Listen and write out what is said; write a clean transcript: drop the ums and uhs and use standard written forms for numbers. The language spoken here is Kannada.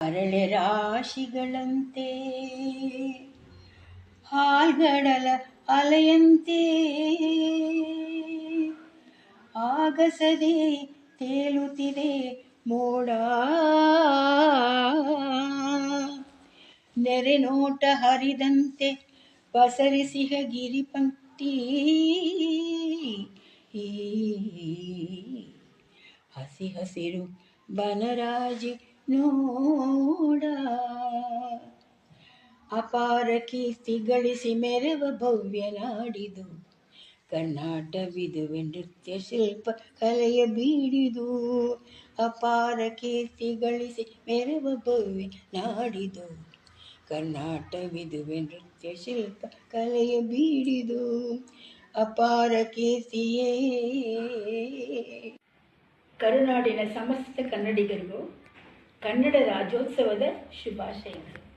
ಅರಳೆ ರಾಶಿಗಳಂತೆ ಹಾಲ್ಗಡಲ ಅಲೆಯಂತೆ ಆಗಸದೆ ತೇಲುತ್ತಿದೆ ಮೋಡ. ನೆರೆ ನೋಟ ಹರಿದಂತೆ ಪಸರಿಸಿಹ ಗಿರಿಪಂಕ್ತಿ ಹಸಿ ಹಸಿರು ಬನರಾಜಿ ನೋಡ. ಅಪಾರ ಕೀರ್ತಿ ಗಳಿಸಿ ಮೆರವ ಭವ್ಯ ನಾಡಿದು ಕರ್ನಾಟವಿದುವೆ ನೃತ್ಯ ಶಿಲ್ಪ ಕಲೆಯ ಬೀಡಿದು. ಅಪಾರ ಕೀರ್ತಿ ಗಳಿಸಿ ಮೆರವ ಭವ್ಯ ನಾಡಿದು ಕರ್ನಾಟವಿದುವೆ ನೃತ್ಯ ಶಿಲ್ಪ ಕಲೆಯ ಬೀಡಿದು. ಅಪಾರ ಕೀರ್ತಿಯೇ. ಕರುನಾಡಿನ ಸಮಸ್ತ ಕನ್ನಡಿಗರಿಗೂ ಕನ್ನಡ ರಾಜ್ಯೋತ್ಸವದ ಶುಭಾಶಯಗಳು.